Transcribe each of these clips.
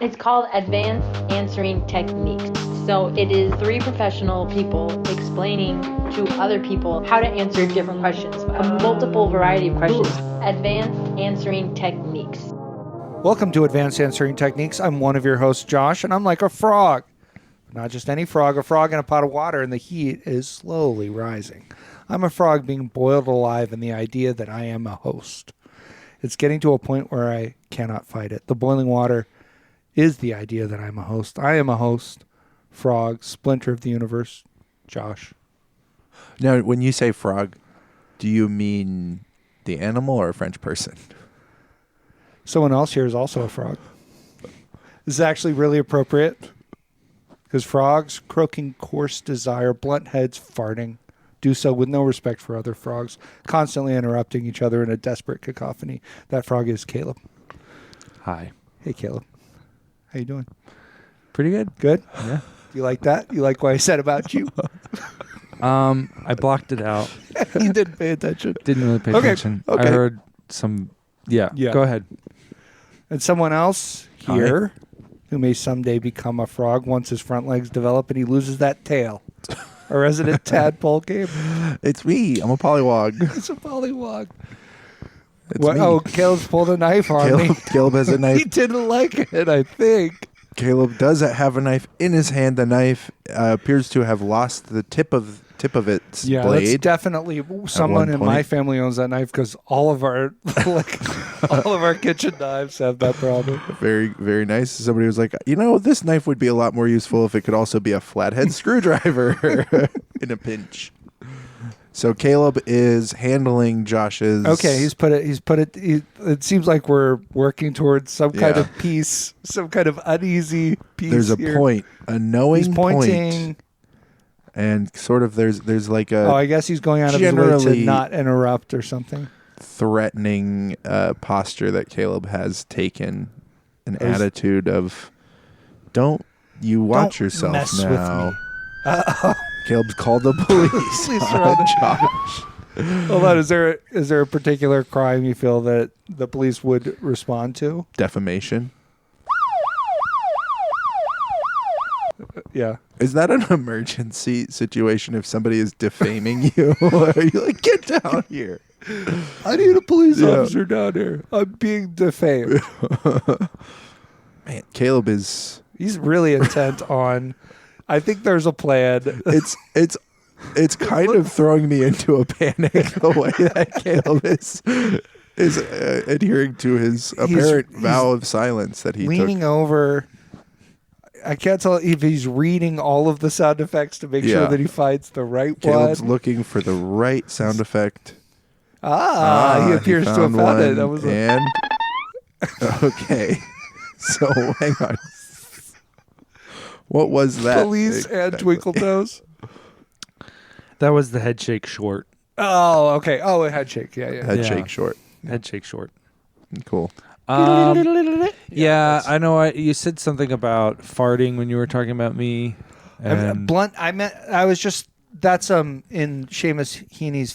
It's called Advanced Answering Techniques. So it is three professional people explaining to other people how to answer different questions, a multiple variety of questions. Advanced Answering Techniques. Welcome to Advanced Answering Techniques. I'm one of your hosts, Josh, and I'm like a frog. Not just any frog, a frog in a pot of water, and the heat is slowly rising. I'm a frog being boiled alive in the idea that I am a host. It's getting to a point where I cannot fight it. The boiling water is the idea that I'm a host. I am a host, frog, splinter of the universe, Josh. Now, when you say frog, do you mean the animal or a French person? Someone else here is also a frog. This is actually really appropriate because frogs, croaking, coarse desire, blunt heads, farting, do so with no respect for other frogs, constantly interrupting each other in a desperate cacophony. That frog is Caleb. Hi. Hey, Caleb. How you doing? Pretty good. Good? Yeah. You like that? You like what I said about you? I blocked it out. You didn't pay attention. Didn't really pay attention. Okay. I heard some. Yeah. Go ahead. And someone else here who may someday become a frog once his front legs develop and he loses that tail. A resident tadpole game. It's me. I'm a pollywog. It's a pollywog. It's me. Oh, Caleb's pulled a knife on me. Caleb has a knife. He didn't like it, I think. Caleb does have a knife in his hand. The knife appears to have lost the tip of its Yeah, blade. that's definitely someone in my family owns that knife because all of our all of our kitchen knives have that problem. Very, very nice. Somebody was like, this knife would be a lot more useful if it could also be a flathead screwdriver in a pinch. So Caleb is handling Josh's. Okay, he's put it. It seems like we're working towards some kind of peace, some kind of uneasy peace. There's a here. point, a knowing He's pointing. point, and sort of there's like a. Oh, I guess he's going out of his way to not interrupt or something. Threatening posture that Caleb has taken, an attitude of, don't you watch yourself mess now. with me. Uh-oh. Caleb's called the police on Josh. Hold on, is there a particular crime you feel that the police would respond to? Defamation. Yeah. Is that an emergency situation if somebody is defaming you? Are you like, get down here? I need a police officer down here. I'm being defamed. Man, Caleb is... He's really intent on... I think there's a plan. It's kind of throwing me into a panic the way that Caleb is adhering to his apparent vow of silence that he leaning took. over. I can't tell if he's reading all of the sound effects to make sure that he finds the right Caleb's one. looking for the right sound effect. He appears to have found it. That was okay. So hang on. What was that? Police and Twinkle Toes. That was the head shake short. Oh, okay. Oh, a head shake. Yeah. Head shake short. Head shake short. Cool. Yeah, I know. You said something about farting when you were talking about me. And Blunt. I was just. That's in Seamus Heaney's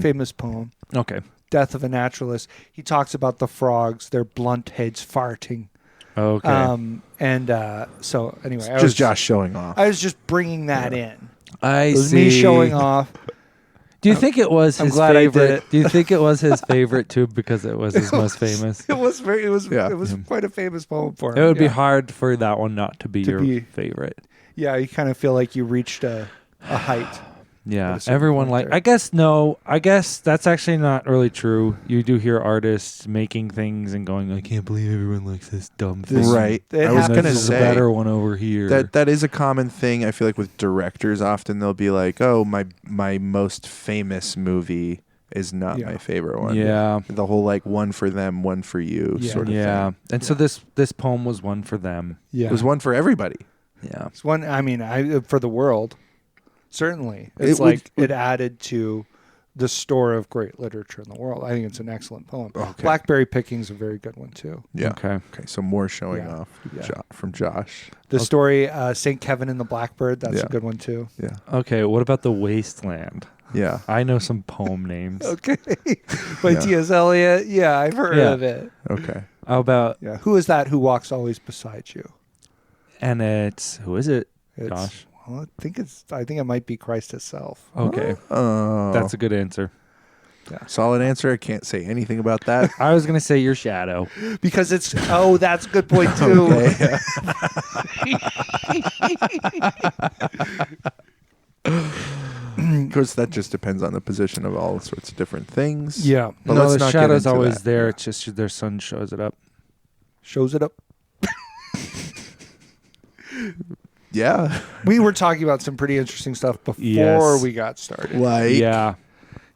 famous poem. Okay. Death of a Naturalist. He talks about the frogs, their blunt heads farting. Okay. So anyway, It's just Josh showing off. I was just bringing that in. It was me showing off. Do you think it was his glad I did favorite? it. Do you think it was his favorite too because it was his most famous? It was quite a famous poem for him. It would be hard for that one not to be your favorite. Yeah, you kind of feel like you reached a height. Yeah, everyone there. I guess that's actually not really true. You do hear artists making things and going, I can't believe everyone likes this dumb thing. Right. It I was happens. going to This is a say better one over here. that is a common thing. I feel like with directors, often they'll be like, "Oh, my most famous movie is not my favorite one." Yeah. The whole like one for them, one for you sort of thing. And so this poem was one for them. Yeah, It was one for everybody. Yeah. It's one. I mean, for the world, certainly, it added to the store of great literature in the world. I think it's an excellent poem. Okay. Blackberry Picking's a very good one too. Yeah. Okay. So more showing off Yeah. from Josh. The story St. Kevin and the Blackbird. That's Yeah. a good one too. Yeah. Okay, what about The Wasteland? Yeah. I know some poem names. Okay, by T.S. Eliot. Yeah, I've heard of it. Okay. How about, Yeah. Who is that who walks always beside you? and who is it, It's, Josh? Well, I think it might be Christ itself. Okay. Oh, That's a good answer. solid answer. I can't say anything about that. I was going to say your shadow. Because it's that's a good point too. Okay. Of course, that just depends on the position of all sorts of different things. Yeah. But No, let's the not get shadow's into always that. there. It's just their sun shows it up. Shows it up. Yeah. We were talking about some pretty interesting stuff before Yes. we got started. Like, Yeah.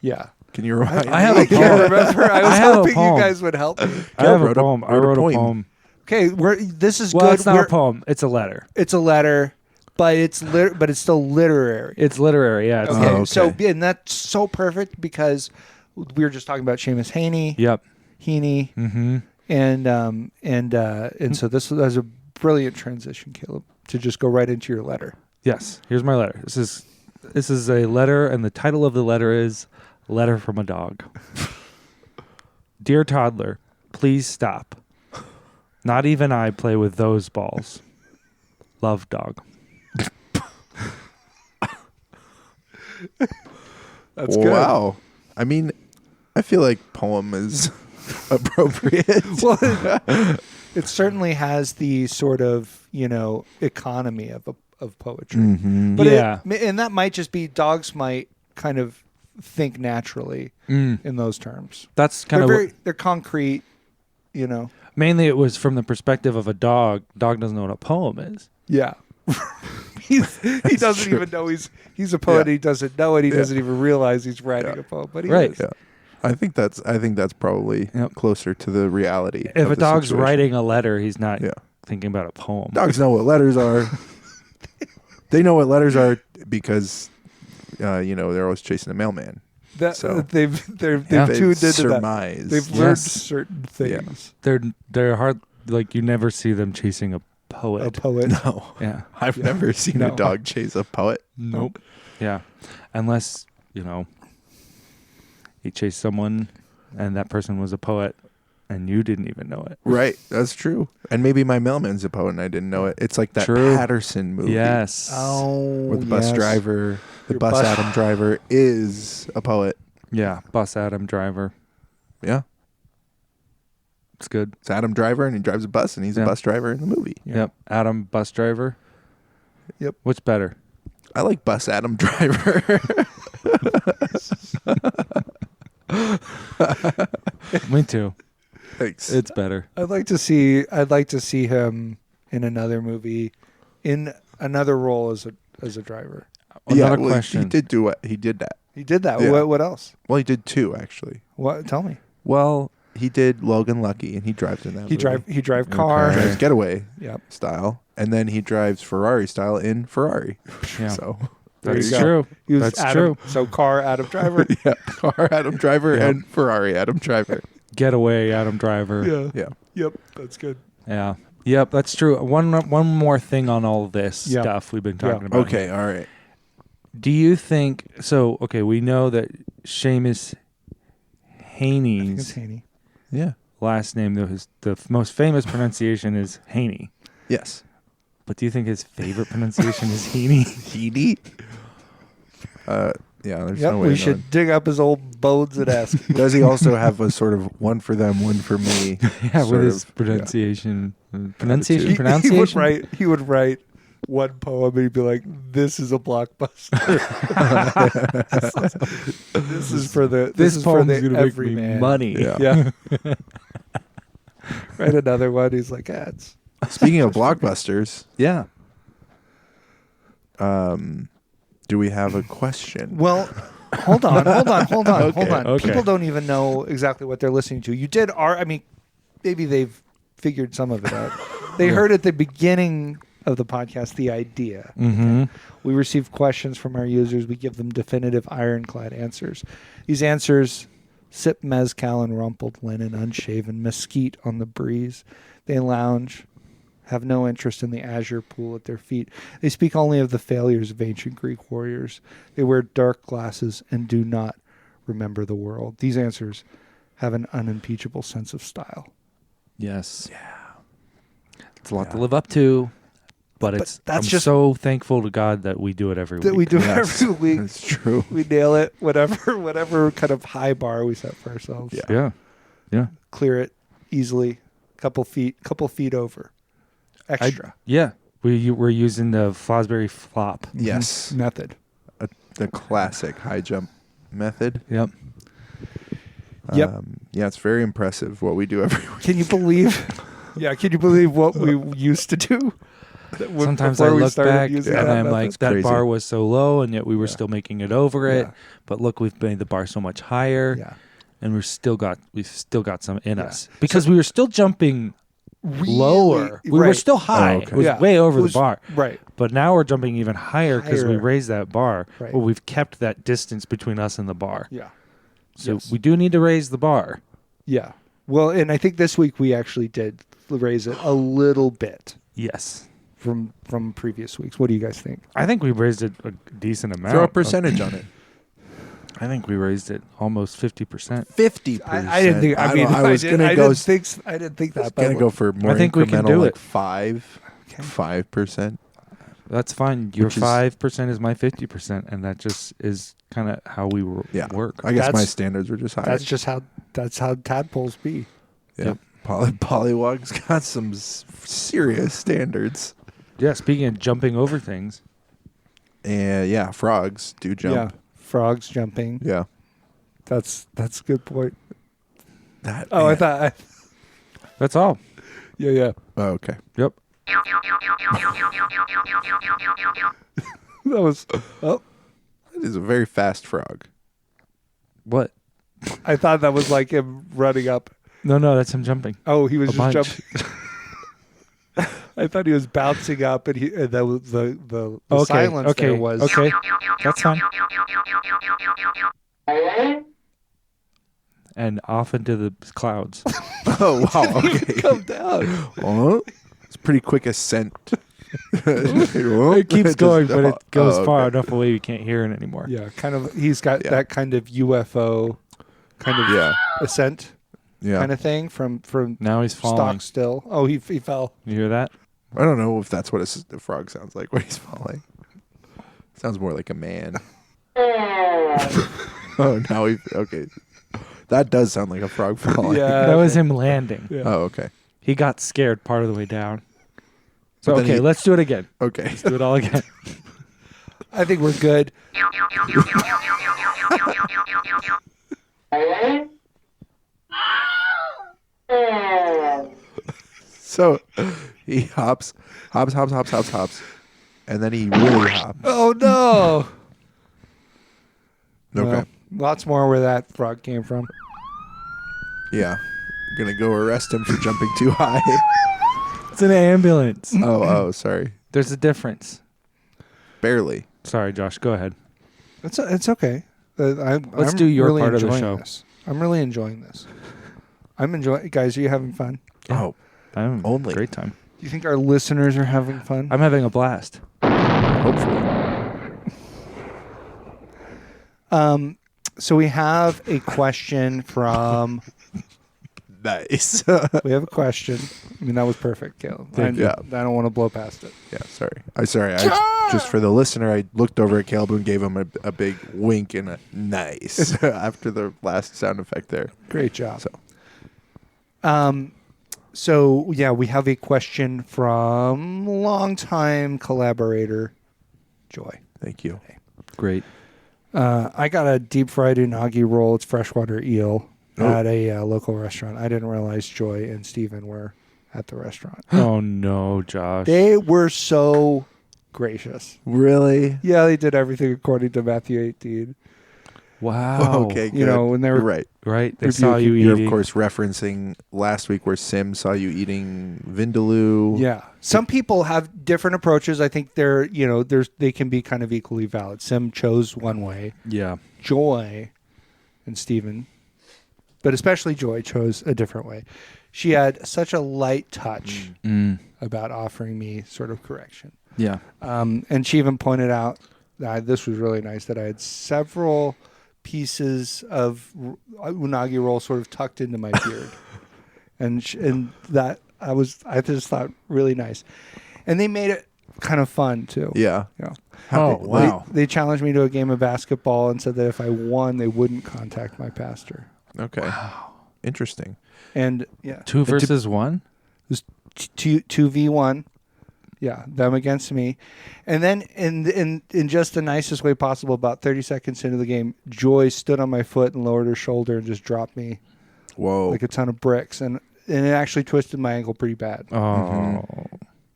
Yeah. can you remind I have me? a I can't poem. remember. I was I have a hoping you poem. guys would help me. I have wrote a a- poem. I wrote a wrote a poem. poem. Okay, this is Well, good. it's not a poem. It's a letter. It's a letter, but it's still literary. It's literary. Yeah. It's Okay, okay. so and that's so perfect because we were just talking about Seamus Heaney, Yep. Heaney, and so this was a brilliant transition, Caleb, to just go right into your letter. Yes. Here's my letter. This is a letter, and the title of the letter is "Letter from a Dog." Dear toddler, please stop. Not even I play with those balls. Love, dog. That's good. Wow. I mean, I feel like poem is appropriate. Well, it certainly has the sort of economy of poetry. Mhm. But Yeah. and that might just be dogs might kind of think naturally in those terms. That's kind of They're concrete, mainly it was from the perspective of a dog. Dog doesn't know what a poem is. Yeah. He doesn't even know he's a poet. Yeah. He doesn't know it. He Yeah. doesn't even realize he's writing Yeah. a poem. But he Right. is. Yeah. I think that's probably Yep. closer to the reality. If of a the dog's situation. writing a letter, he's not Yeah. thinking about a poem. Dogs know what letters are. They know what letters are because they're always chasing a mailman. That So- they've Yeah. tuned into that. surmise. They've learned Yes. certain Yeah. things. They're hard. Like you never see them chasing a poet. A poet. No, Yeah. I've never seen No. a dog chase a poet. Nope. Yeah. Unless, he chased someone and that person was a poet and you didn't even know it. Right, that's true. And maybe my mailman's a poet and I didn't know it. It's like that True. Patterson movie. Yes. Oh, Where the bus yes. driver, the Your bus bus- Adam driver is a poet. Yeah. Bus Adam Driver. Yeah. It's good. It's Adam Driver and he drives a bus and he's Yeah. a bus driver in the movie. Yeah. Yep. Adam Bus Driver. Yep. What's better? I like bus Adam Driver. Me too. Thanks. It's better. I'd like to see him in another movie, in another role as a driver. Another well, question. He did do what he did that. He did that. Yeah. What else? Well, he did two actually. What? Tell me. Well, he did Logan Lucky and he drives in that. He movie. drive car. Okay. Drives Getaway Yep. style, and then he drives Ferrari style in Ferrari. Yeah. So There That's you go. true. He was That's Adam, true. So car Adam Driver. yeah, car Adam Driver Yeah. and Ferrari Adam Driver. Getaway Adam Driver. Yeah. Yeah. Yep. That's good. Yeah. Yep, that's true. One more thing on all this Yeah. stuff we've been Yeah. talking about. Okay. All right. Do you think so? Okay, we know that Seamus I think it's Heaney's Haney. Yeah. last name, the most famous pronunciation is Haney. Yes. But do you think his favorite pronunciation is Heaney? Heedy. Yeah. There's Yep. no way. We of should knowing. dig up his old bones and ask. Does he also have a sort of one for them, one for me? Yeah, sort with his of, pronunciation. Attitude. Pronunciation? He Pronunciation? He would write one poem and he'd be like, "This is a blockbuster. this is for the This is for poem's the gonna make every me man." money. Yeah. Yeah. Write another one. He's like, it's Speaking of blockbusters, Yeah. do we have a question? well. Hold on. Okay. People don't even know exactly what they're listening to. You did maybe they've figured some of it out. They heard at the beginning of the podcast the idea. Mm-hmm. We receive questions from our users. We give them definitive, ironclad answers. These answers sip mezcal and rumpled linen, unshaven, mesquite on the breeze. They lounge, have no interest in the azure pool at their feet. They speak only of the failures of ancient Greek warriors. They wear dark glasses and do not remember the world. These answers have an unimpeachable sense of style. Yes. Yeah. It's a lot to live up to, but it's. that's I'm just- so thankful to God that we do it every That week. we do Yes, every week. That's true. We nail it. Whatever kind of high bar we set for ourselves. Yeah. Yeah. Yeah. Clear it easily. Couple feet over. Extra Yeah. We're using the Fosbury flop. Yes. method. The classic high jump method. Yep. Yep. Yeah, it's very impressive what we do every week. Can you believe? Yeah. Can you believe what we used to do? Sometimes Before I we look started back using and that I'm method? like, that crazy. bar was so low, and yet we were Yeah. still making it over it. Yeah. But look, we've made the bar so much higher, Yeah. and we've still got some in Yeah. us because we were still jumping lower. We were right. still high. Oh, okay. It was Yeah. way over It was- the bar. Right. But now we're jumping even higher because we Higher. raised that bar. Right. But we've kept that distance between us and the bar. Yeah. So Yes. we do need to raise the bar. Yeah. Well, and I think this week we actually did raise it a little bit Yes. from previous weeks. What do you guys think? I think we raised it a decent amount. Throw a percentage on it. I think we raised it almost 50%. 50%. I didn't think. I mean, I was didn't- gonna I go. didn't think. I didn't think that. Gonna but go for more. I think we can incremental, do like it. 5%. That's fine. Your Which is- 5% is my 50%, and that just is kind of how we Yeah. work. I guess my That's- standards were just higher. That's just how. That's how tadpoles be. yeah. Yep. Pollywog's got some serious standards. Yeah, speaking of jumping over things, And yeah, frogs do jump. Yeah. Frogs jumping. Yeah. That's a good point. That. Oh, I man. thought. that's all. Yeah. Yeah. Oh, okay. Yep. That was. Oh, That is a very fast frog. What? I thought that was like him running up. No, that's him jumping. Oh, he was A just bunch. jumping. I thought he was bouncing up, and that was the Okay. silence Okay. there was. Okay. That's fine. And off into the clouds. Oh wow. Okay. Come down. It's a pretty quick ascent. It keeps going, but it goes far enough away you can't hear it anymore. Yeah, kind of. He's got Yeah. that kind of UFO, kind of Yeah. ascent Yeah. kind of thing from Now he's falling. stock still. Oh, he fell. You hear that? I don't know if that's what a frog sounds like when he's falling. Sounds more like a man. Oh, now he. Okay. That does sound like a frog falling. Yeah, That was him landing. Yeah. Oh, okay. He got scared part of the way down. So But then okay, he- let's do it again. Okay. Let's do it all again. I think we're good. So he hops, and then he really hops. Oh no! Okay. Well, lots more where that frog came from. Yeah. Gonna go arrest him for jumping too high. It's an ambulance. Oh, sorry. There's a difference. Barely. Sorry, Josh. Go ahead. It's okay. Let's I'm do your really part of the enjoying show. This. I'm really enjoying this. I'm enjoying. Guys, are you having fun? Yeah. Oh, I'm having Only. a great time. Do you think our listeners are having fun? I'm having a blast. hopefully. So we have a question from. Nice. We have a question. I mean, that was perfect, Caleb. Thank you. I don't want to blow past it. Yeah, sorry. I just for the listener, I looked over at Caleb and gave him a big wink and a nice after the last sound effect there. Great job. So. So yeah, we have a question from longtime collaborator, Joy. Thank you. Great. I got a deep fried unagi roll. It's freshwater eel Oh. at a local restaurant. I didn't realize Joy and Steven were at the restaurant. Oh no, Josh. They were so gracious. Really? Yeah, they did everything according to Matthew 18. Wow. Okay, good. You know, when they were You're right. Right. They Rebuke saw you You're eating. of course referencing last week where Sim saw you eating vindaloo. Yeah. Some people have different approaches. I think they can be kind of equally valid. Sim chose one way. Yeah. Joy and Steven, but especially Joy, chose a different way. She had such a light touch Mm. about offering me sort of correction. Yeah. And she even pointed out that this was really nice, that I had several pieces of unagi roll sort of tucked into my beard. and that I just thought really nice, and they made it kind of fun too. Yeah. You know. Oh, wow. They challenged me to a game of basketball and said that if I won, they wouldn't contact my pastor. Okay. Wow. Interesting. And yeah, 2 versus 1? it was 2v1. Yeah, them against me. And then in just the nicest way possible, about 30 seconds into the game, Joy stood on my foot and lowered her shoulder and just dropped me Whoa. like a ton of bricks. And it actually twisted my ankle pretty bad. Oh.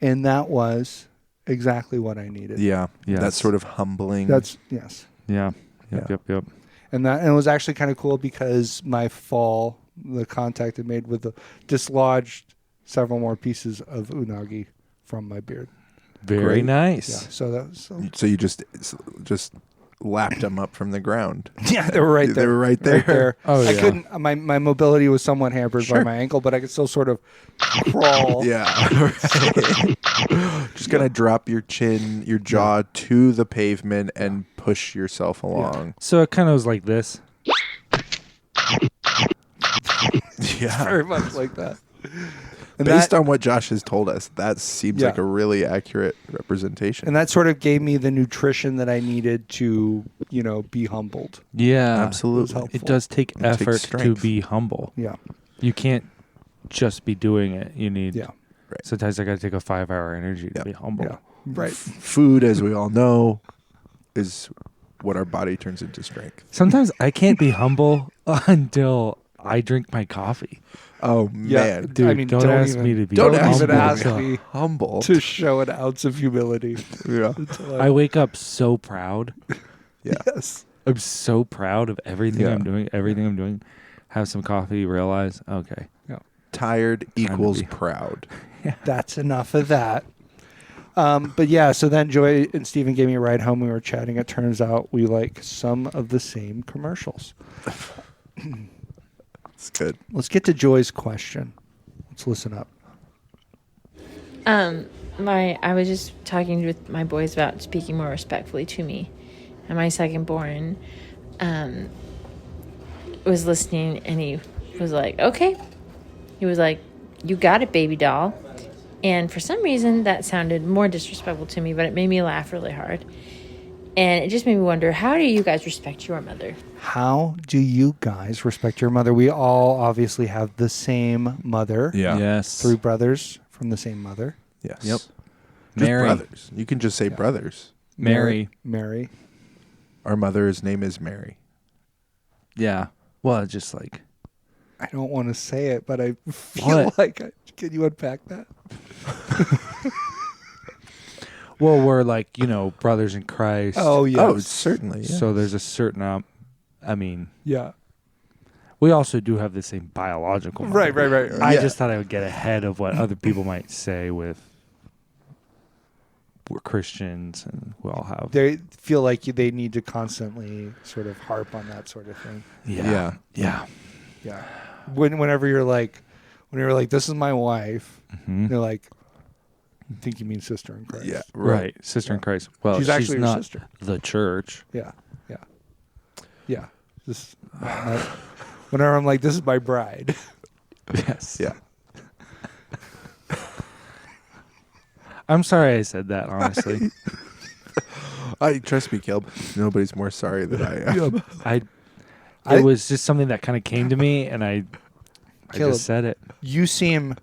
And that was exactly what I needed. Yeah. Yes. That's sort of humbling. That's, yes. Yeah. Yeah. Yep. And it was actually kind of cool because my fall, the contact it made with the dislodged several more pieces of unagi from my beard. Very Great. nice. Yeah, so that was so you just lapped them up from the ground. yeah, they were right there. They were right there. Oh, I yeah. couldn't. My mobility was somewhat hampered by Sure. my ankle, but I could still sort of crawl. Yeah. Just gonna drop your chin, your jaw to the pavement and push yourself along. So it kind of was like this. Yeah. Very much like that. And Based that, on what Josh has told us, that seems Yeah. like a really accurate representation. and that sort of gave me the nutrition that I needed to, be humbled. Yeah. It was Absolutely. helpful. It does take It takes effort to strength. be humble. Yeah, You can't just be doing it. You need. yeah, Right. Sometimes I got to take a 5-hour energy to Yep. be humble. yeah. Right. Food, as we all know, is what our body turns into strength. Sometimes I can't be humble until I drink my coffee. Oh Yeah, man. Dude, I mean, don't don't ask even- me to be Don't humble. even ask to me humble. To show an ounce of humility. Yeah. I wake up so proud. Yeah. Yes. I'm so proud of everything Yeah. I'm doing. Everything I'm doing. Have some coffee. Realize, okay. Tired equals be- proud. That's enough of that. But yeah, so then Joy and Steven gave me a ride home. We were chatting. It turns out we like some of the same commercials. It's good. Let's get to Joy's question. Let's listen up. I was just talking with my boys about speaking more respectfully to me, and my second born was listening, and he was like, okay. He was like, you got it, baby doll. And for some reason that sounded more disrespectful to me, but it made me laugh really hard. And it just made me wonder, how do you guys respect your mother? How do you guys respect your mother? We all obviously have the same mother. Yeah. Yes. 3 brothers from the same mother. Yes. Yep. Just Mary. brothers. You can just say brothers. Mary. Mary. Our mother's name is Mary. Yeah. Well, just like. I don't want to say it, but I feel What? like can you unpack that? Well, we're like, brothers in Christ. Oh, yeah. Oh, certainly. Yeah. So there's a certain. I mean, Yeah. we also do have the same biological. mother. Right. I Yeah. just thought I would get ahead of what other people might say with. We're Christians and we all have. They feel like they need to constantly sort of harp on that sort of thing. Yeah. Yeah. Yeah. Whenever you're like, this is my wife, Mhm. they're like, I think you mean sister in Christ. Yeah. Right. Sister in Christ. Well, She's actually your not sister. the church. Yeah. This, whenever I'm like, this is my bride. Yes. Yeah. I'm sorry I said that, honestly. Trust me, Caleb. Nobody's more sorry than I am. I- It was just something that kind of came to me, and I Caleb. just said it. You seem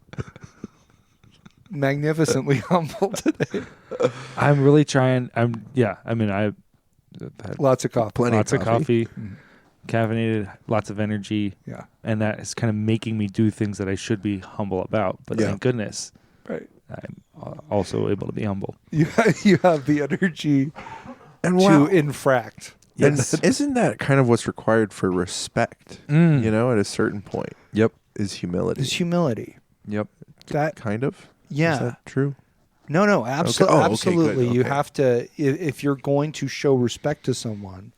magnificently humble today. I'm really trying. I mean, I had Lots of coffee. Plenty lots of coffee, Mhm. caffeinated, lots of energy, Yeah. and that is kind of making me do things that I should be humble about. But Yeah. thank goodness, Right. I'm also able to be humble. You have the energy And to wow. infract. And isn't that kind of what's required for respect? Mm. At a certain point, Yep. is humility. Is humility. Yep. That kind of? yeah. Is that true? No, Okay. absolutely. Oh, okay, good. Absolutely. You Okay. have to, if you're going to show respect to someone,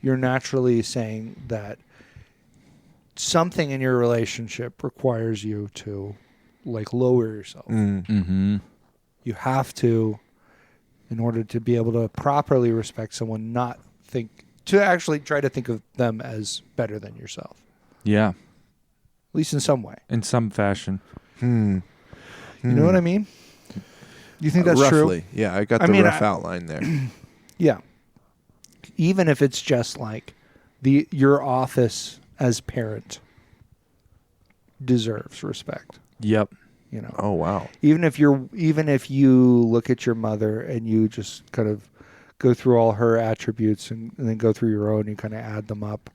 you're naturally saying that something in your relationship requires you to lower yourself. Mm-hmm. You have to, in order to be able to properly respect someone, to actually try to think of them as better than yourself. Yeah. least in some way. in some fashion. You know what I mean? You think that's Roughly. true? Yeah, I got I the mean, rough outline there. Yeah. Even if it's just like your office as parent deserves respect. Yep. You know. Oh, wow. Even if you look at your mother and you just kind of go through all her attributes and then go through your own, you kind of add them up,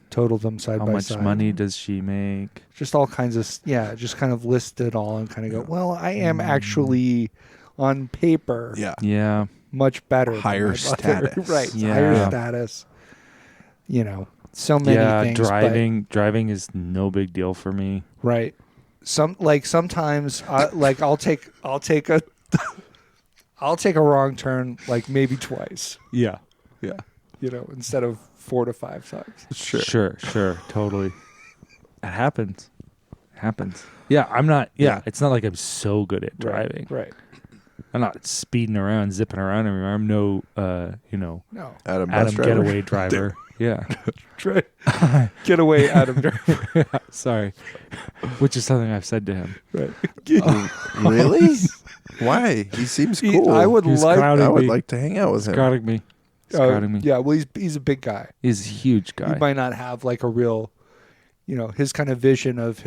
total them side How by much side. money does she make? Just all kinds of just kind of list it all and kind of go, well, I am actually on paper Yeah. Yeah. much better than Higher my mother. status. Right. Yeah. Higher status. You know, so many Yeah, things. but- driving is no big deal for me. right. Sometimes I'll take a I'll take a wrong turn like maybe twice, Yeah. Yeah. you know, instead of 4 to 5 times. Sure, totally. It happens. Yeah, I'm not. Yeah, it's not like I'm so good at driving. Right. I'm not speeding around, zipping around everywhere. I'm no, No. Adam, bus Adam driver. getaway driver. Yeah, Get away, Adam Driver. sorry. Which is something I've said to him. Right. Really? Why? He seems cool. I would He's like. crowding I would me. like to hang out with him. Scouting me. Scouting me. Yeah. Well, he's a big guy. He's a huge guy. He might not have like a real, his kind of vision of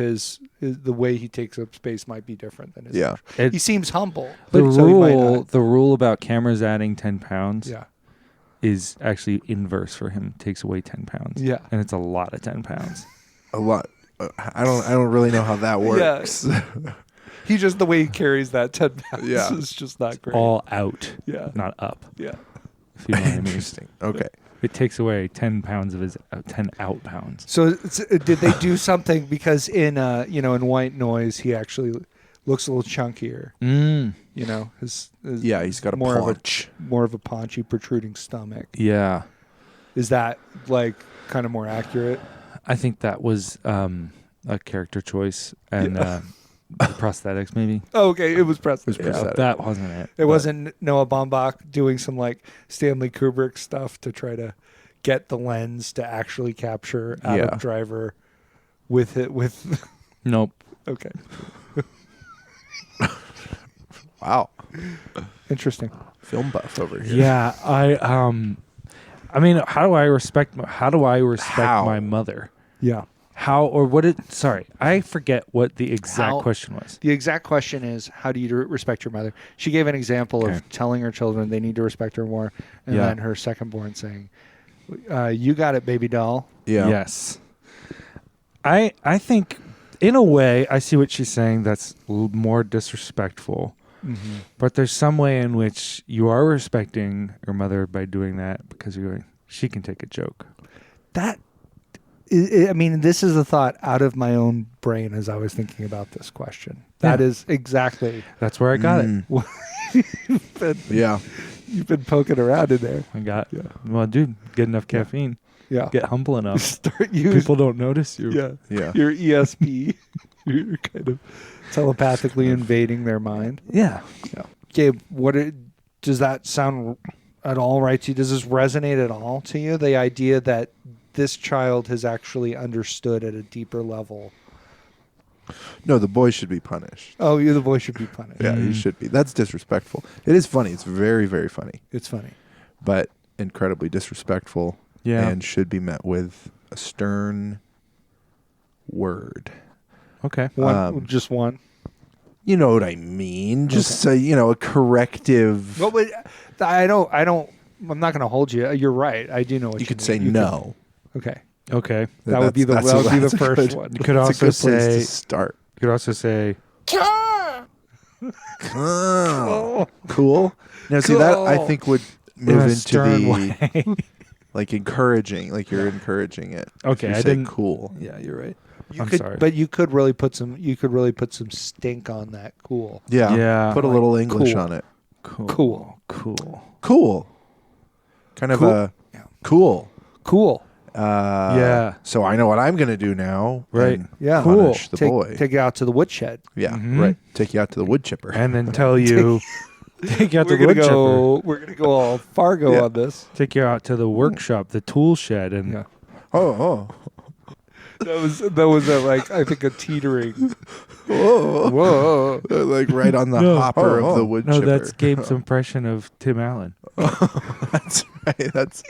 the way he takes up space might be different than his. Yeah. own. He seems humble. the so he might rule, not- the rule about cameras adding 10 pounds Yeah. is actually inverse for him. Takes away 10 pounds. Yeah. and it's a lot of 10 pounds. A lot. I don't really know how that works. He just the way he carries that 10 pounds Yeah. is just not great. All out, Yeah. not up. Yeah. If you know what I mean. Interesting. Okay. It takes away 10 pounds of his 10 out pounds. So did they do something because in White Noise he actually looks a little chunkier. His Yeah, he's got a more paunch. more of a paunchy protruding stomach. Yeah, Is that like kind of more accurate? I think that was a character choice and prosthetics maybe. Oh, okay, it was prosthetic. It was prosthetic. That wasn't it. It wasn't Noah Baumbach doing some like Stanley Kubrick stuff to try to get the lens to actually capture Adam Yeah. Driver with it with Nope. okay. Wow. Interesting. Film buff over here. Yeah, I mean, how do I respect How? my mother? Yeah. How or what it sorry, I forget what the exact How- question was. The exact question is, how do you respect your mother? She gave an example Okay. of telling her children they need to respect her more, and Yeah. then her second born saying, "You got it, baby doll." Yeah. Yes. I think in a way I see what she's saying that's more disrespectful. But there's some way in which you are respecting your mother by doing that because you're going, she can take a joke. That, I mean, this is a thought out of my own brain as I was thinking about this question. That Yeah. is exactly. That's where I got it. Yeah. You've been poking around in there. I got well, dude, get enough caffeine. Yeah. Get humble enough. Start using. People don't notice you. Yeah. Yeah. Your ESP. You're kind of telepathically invading their mind. Yeah. Gabe, does that sound at all right to you? Does this resonate at all to you? The idea that this child has actually understood at a deeper level. No, the boy should be punished. Oh, the boy should be punished. Yeah, he should be. That's disrespectful. It is funny. It's very, very funny, It's funny. but incredibly disrespectful. Yeah. And should be met with a stern word. Okay. Just one. You know what I mean? Just say, a corrective. What would I don't. I'm not going to hold you. You're right. I do know what you You could mean. say no. Okay. Okay. That would be the That's first good- one. You could That's also a good place say to start. you could also say Oh, cool. Now, see that I Cool. think would in move a into stern the way. like encouraging, like you're encouraging it. Okay, If you I say didn't- cool. Yeah, you're right. You I'm could, sorry. but you could really put some. You could really put some stink on that. Cool. Yeah. Yeah. Put a Like, little English cool. on it. Cool. Cool. Kind of Cool. a cool. Cool. Yeah. So I know what I'm going to do now. Right. and Yeah. Punish the Take, boy. take it out to the woodshed. Yeah. Mhm. Right. Take you out to the wood chipper. And then tell you take you out to We're the wood gonna chipper. go. We're gonna go all Fargo Yeah. on this. Take you out to the workshop, the tool shed, and Yeah. oh. That was like I think a teetering. Whoa. Whoa. Like right on the No. hopper Oh, of the oh. wood No, chipper. that's Gabe's impression of Tim Allen. That's right. That's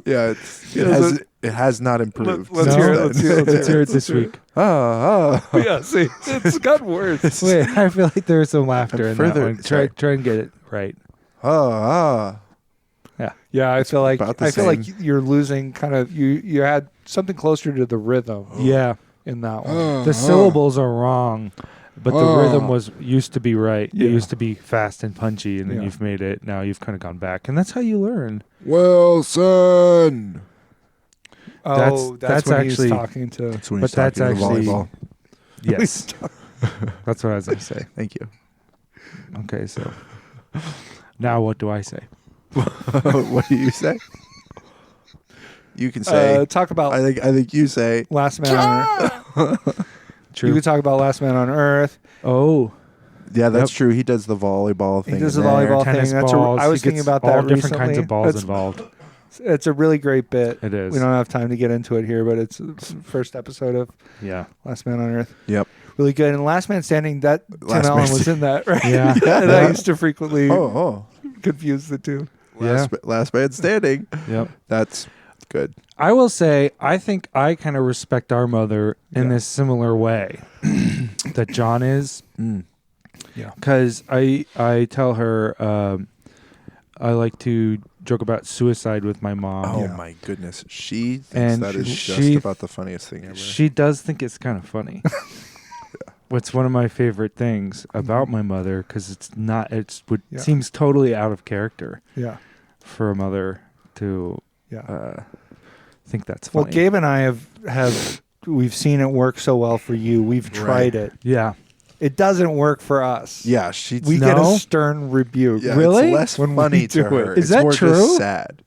yeah. Yes, It has not improved. Let's since hear it. then. Let's hear it this week. Yeah, see, it's gotten worse. Wait, I feel like there was some laughter in Further- that one. sorry. Try and get it right. Yeah, I feel like about the like same. you're losing kind of you had something closer to the rhythm Yeah. in that one. The syllables are wrong, but the rhythm used to be right. Yeah. It used to be fast and punchy, and then Yeah. you've made it. Now you've kind of gone back, and that's how you learn. Wilson. Oh, that's when actually- he's talking to. That's when But he's talking that's to the actually- volleyball. Yes, that's what I was going to say. Thank you. Okay, so now what do I say? What do you say? You can say. Talk about I think you say. Last Man on Earth. True. You could talk about Last Man on Earth. Oh, Yeah, that's Yep. true. He does the volleyball thing. He does in the there. volleyball tennis thing. balls. I was He thinking gets about all that different kinds recently. of balls That's- involved. It's a really great bit. It is. We don't have time to get into it here, but it's the first episode of Yeah. Last Man on Earth. Yep. Really good. And Last Man Standing, that Tim Last Allen Man was in that, right? Yeah. And I used to frequently Oh. confuse the two. Last man standing. Yep. That's good. I will say, I think I kind of respect our mother in Yeah. this similar way that John is. Yeah. Because I tell her I like to joke about suicide with my mom. Oh Yeah. my goodness. She thinks And that is she- just about the funniest thing ever. She does think it's kind of funny. What's one of my favorite things about my mother, because it's not, Yeah. seems totally out of character Yeah. for a mother to Yeah. think that's funny. Well, Gabe and I have we've seen it work so well for you. We've tried it. Yeah. It doesn't work for us. Yeah, she's We get a No? stern rebuke. yeah, Really? It's less When we funny do to her. it. Is It's that more true? Just sad.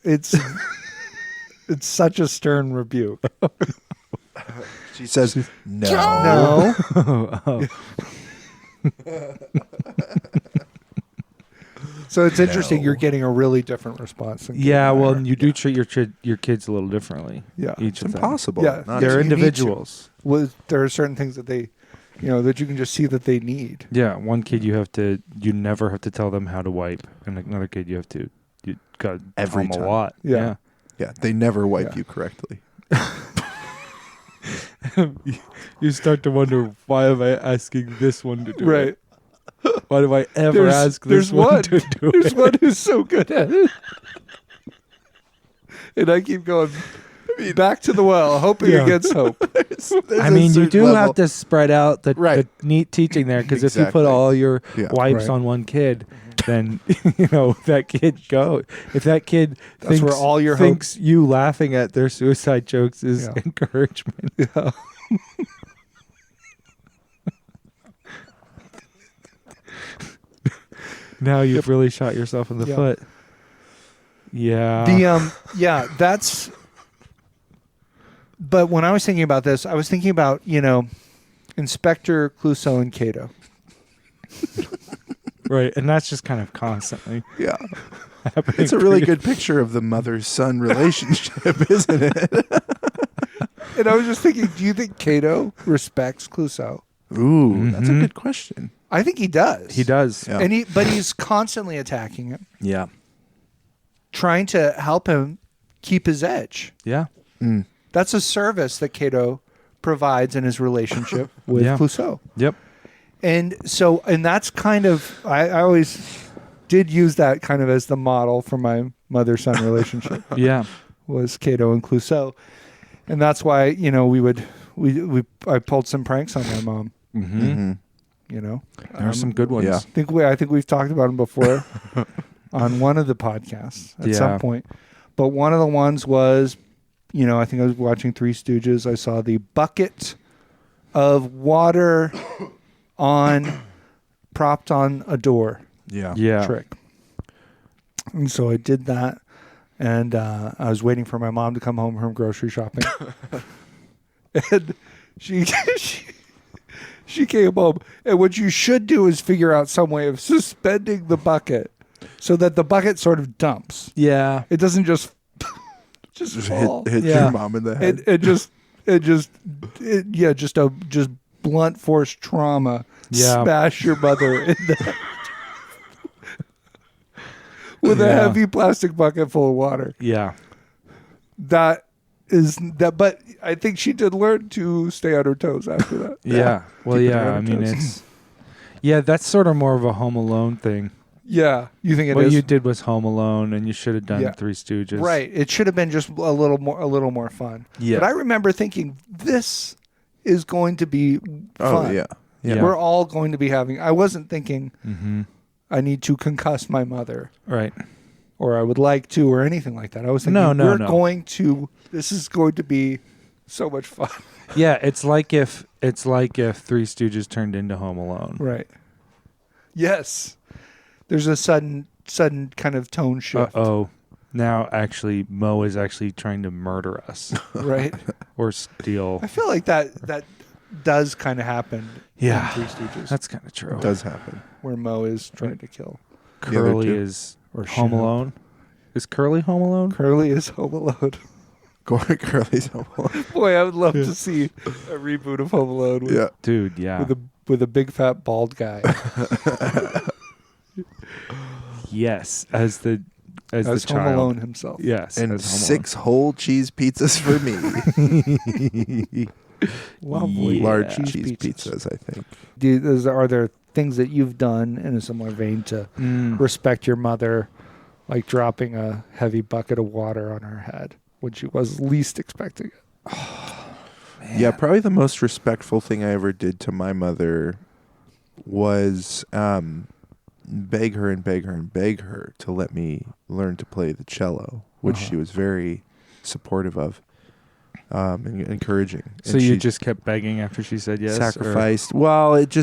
It's it's such a stern rebuke. She says no. No. Oh. So it's interesting. No. You're getting a really different response. Than Gabe Yeah, and I well, are. you do treat your kids a little differently. Yeah. Each It's of them. impossible. Yeah, Not They're to- individuals. There are certain things that they, that you can just see that they need. Yeah, one kid you never have to tell them how to wipe, and another kid you got Every tell them time. a lot. Yeah. Yeah, they never wipe Yeah. you correctly. You start to wonder, why am I asking this one to do Right. it? Why do I ever ask this there's one one. to do There's it? one who's so good at it. And I keep going back to the well, hoping Yeah. against hope. There's I a mean, you certain do level- have to spread out the Right. neat teaching there, because if you Exactly. put all your Yeah. wipes Right. on one kid, then that kid go. If that kid That's where all your thinks you laughing at their suicide jokes is Yeah. encouragement. Yeah. Now you've really shot yourself in the Yeah. foot. Yeah. That's. But when I was thinking about this, I was thinking about Inspector Clouseau and Cato. right, and that's just kind of constantly Yeah. happening. It's a really good picture of the mother-son relationship, isn't it? And I was just thinking, do you think Cato respects Clouseau? Ooh, that's a Mhm. good question. I think he does. He does. Yeah. And but he's constantly attacking him, Yeah. trying to help him keep his edge. Yeah. Mm. That's a service that Cato provides in his relationship with Yeah. Clouseau. Yep. And that's kind of, I always did use that kind of as the model for my mother-son relationship Yeah. was Cato and Clouseau. And that's why, I pulled some pranks on my mom, Mm-hmm. Mm-hmm. There There are some good ones. yeah. I think we've talked about them before on one of the podcasts at some Yeah. point. But one of the ones was, I think I was watching Three Stooges. I saw the bucket of water propped on a door Yeah. Yeah. trick. And so I did that. And I was waiting for my mom to come home from grocery shopping. And she came home. And what you should do is figure out some way of suspending the bucket so that the bucket sort of dumps. Yeah. It doesn't just Just fall. hit Yeah. your mom in the head. It and just blunt force trauma. Yeah. Smash your mother in the head with a Yeah. heavy plastic bucket full of water. Yeah. That is that, but I think she did learn to stay on her toes after that. Yeah. Well, Keep it yeah. on I her mean, toes. it's that's sort of more of a Home Alone thing. Yeah, you think it is What you did was Home Alone, and you should have done Yeah. Three Stooges. right? It should have been just a little more fun. Yeah. But I remember thinking this is going to be fun. Oh yeah. Yeah. We're all going to be having. I wasn't thinking Mm-hmm. I need to concuss my mother, Right. or I would like to, or anything like that. I was thinking No. going to. This is going to be so much fun. Yeah. It's like if Three Stooges turned into Home Alone. Right. Yes. There's a sudden kind of tone shift. Oh. Now, actually, Mo is actually trying to murder us Right. or steal. I feel like that does kind of happen. Yeah. In Three Stooges, That's kind of true. It does happen. where Mo is trying to kill. Curly two. is Or Home Shinobi. Alone. Is Curly Home Alone? Curly is Home Alone. Curly's Home Alone. Boy, I would love to see a reboot of Home Alone with, Yeah. Dude, yeah. with a big fat bald guy Yes, as the as the Home child. Alone himself. Yes, And as Home 6 whole cheese pizzas for me. Lovely. Yeah. Large Cheese cheese pizzas. pizzas, I think. Are there things that you've done in a similar vein to Alone. respect your mother, like dropping a heavy bucket of water on her head when she was least expecting it? Yeah, probably the most respectful thing I ever did to my mother was beg her to let me learn to play the cello, which Uh-huh. she was very supportive of, and encouraging. So And you she just kept begging after she said yes? or- sacrificed. Well, it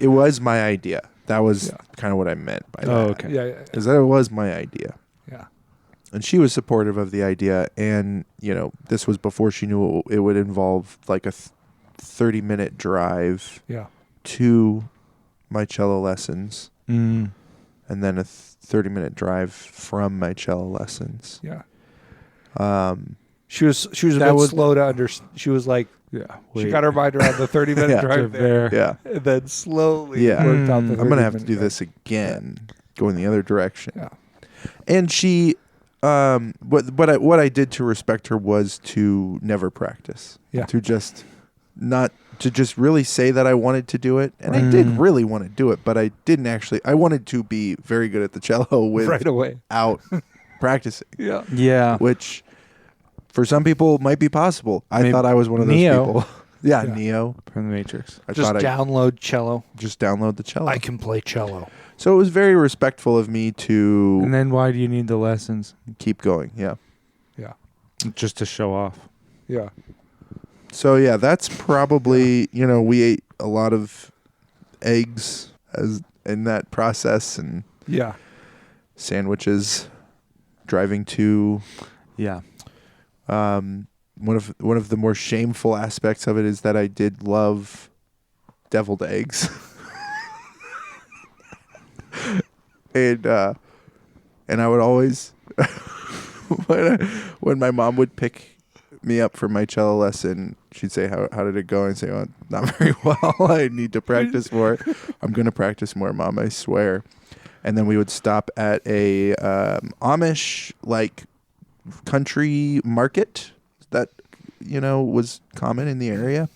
was my idea. That was Yeah. kind of what I meant by that. Oh, okay. Yeah. Is that it was my idea. Yeah. And she was supportive of the idea, and this was before she knew it would involve like a 30-minute drive Yeah. to my cello lessons, Mm. and then a 30-minute drive from my cello lessons. Yeah. Um, She was a That bit was- slow to understand. She was like, Yeah. she got her mind around the 30-minute Yeah. drive there, yeah, and then slowly Yeah. worked out the Mm. I'm gonna have to 30-minute do drive. this again, go in the other direction. Yeah. And she, what I did to respect her was to never practice. Yeah. To just really say that I wanted to do it, and I did really want to do it, but I didn't actually. I wanted to be very good at the cello Right away. without practicing, Yeah. Yeah. which for some people might be possible. I Maybe thought I was one of those Neo. people. Yeah, Yeah. Neo. From The Matrix. I Just thought I download cello. just download the cello. I can play cello. So it was very respectful of me to And then why do you need the lessons? keep going. Yeah. Yeah. Just to show off. Yeah. So yeah, that's probably we ate a lot of eggs as in that process, and Yeah. sandwiches. Driving to Yeah. one of the more shameful aspects of it is that I did love deviled eggs, and I would always when my mom would pick me up for my cello lesson, she'd say, how did it go? And I'd say, oh, not very well. I need to practice more. I'm going to practice more, Mom, I swear. And then we would stop at a Amish country market that was common in the area.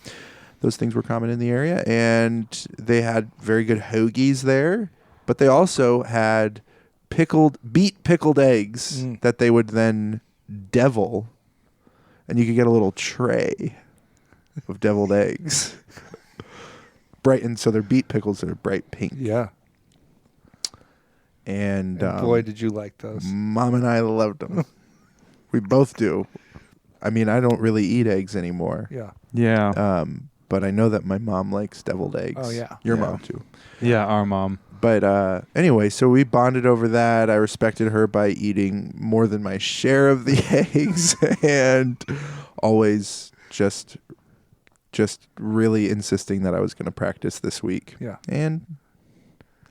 Those things were common in the area, and they had very good hoagies there, but they also had beat pickled eggs that they would then devil, and you could get a little tray of deviled eggs. And so they're beet pickles that are bright pink. Yeah. And Boy, did you like those. Mom and I loved them. We both do. I mean, I don't really eat eggs anymore. Yeah. Yeah. But I know that my mom likes deviled eggs. Oh, yeah. Your Yeah. mom too. Yeah, our mom. But anyway, so we bonded over that. I respected her by eating more than my share of the eggs, and always just really insisting that I was going to practice this week. Yeah. And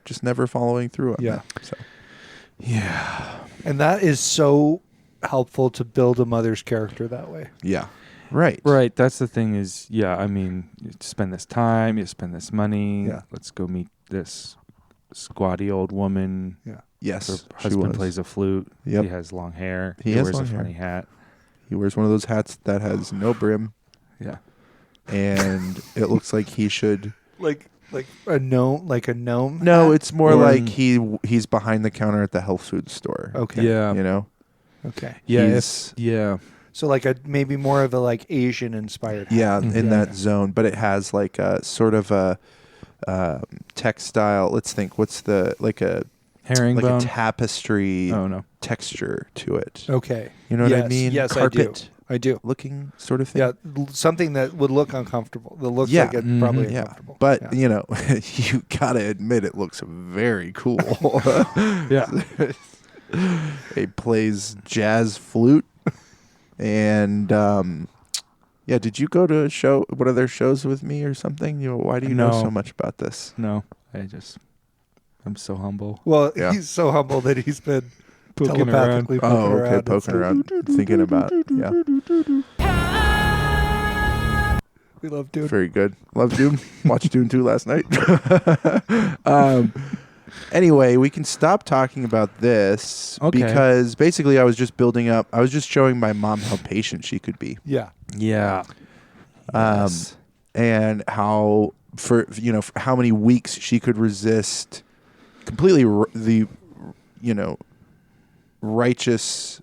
just never following through on Yeah. that. So. Yeah. And that is so helpful to build a mother's character that way. Yeah. Right. Right. That's the thing is, yeah, I mean, you spend this time, you spend this money. Yeah. Let's go meet this squatty old woman. Yeah. Yes. Her she husband was. plays a flute. Yep. He has long hair. He has wears long a hair. funny hat. He wears one of those hats that has no brim, Yeah. and it looks like he should. Like a gnome, No, hat? it's more Or- like he's behind the counter at the health food store. Okay. Yeah. You know. Okay. Yeah. He's- Yeah. So like a maybe more of a like Asian inspired hat. Yeah, in Mhm. that zone, but it has like a sort of a textile. Let's think. What's the like a Herringbone. tapestry Oh, no. texture to it? Okay. You know what I Yes, mean? yes, Carpet I do. looking sort of thing. Yeah, something that would look uncomfortable. That looks Yeah. like it's probably Mhm. Yeah, uncomfortable. but Yeah. you know, you gotta admit it looks very cool. Yeah. He plays jazz flute, and yeah. Did you go to one of their shows with me or something? Why do you know No. so much about this? No. I'm so humble. Well, Yeah. he's so humble that he's been Poking telepathically poking Oh, around. okay, and poking stuff. around, thinking about. Yeah, We love Dune. very good. Love Dune. Watched Dune 2 last night. Anyway, we can stop talking about this Okay. because basically I was just building up. I was just showing my mom how patient she could be, Yeah. Yeah. Yes. and how for how many weeks she could resist completely the righteous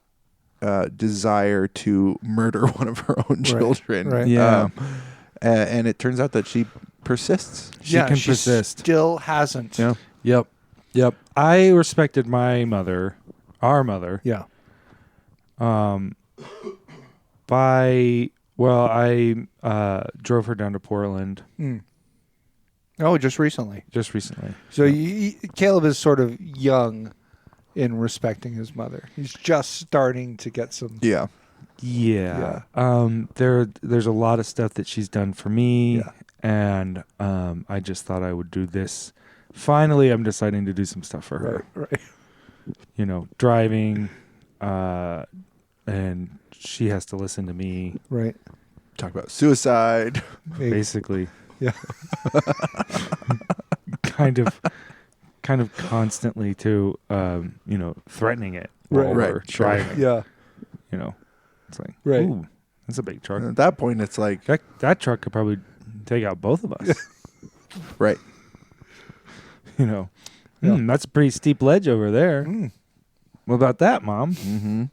desire to murder one of her own children. right. Yeah. And it turns out that she persists. She can persist. Still hasn't. Yeah. Yep. I respected my mother, our mother. Yeah. I drove her down to Portland Mm. Oh, just recently. just recently. So Caleb is sort of young in respecting his mother. He's just starting to get some. Yeah. Yeah. There's a lot of stuff that she's done for me, Yeah. and I just thought I would do this. Finally, I'm deciding to do some stuff for her. Right. Driving, and she has to listen to me, Right. Talk about suicide. basically. Yeah. kind of constantly too, threatening it while Right. we're Right, sure. driving. Yeah. It's like, Right. ooh, that's a big truck. At that point, it's like, That truck could probably take out both of us. right. Yeah. That's a pretty steep ledge over there. Mm. What about that, Mom? Mm-hmm.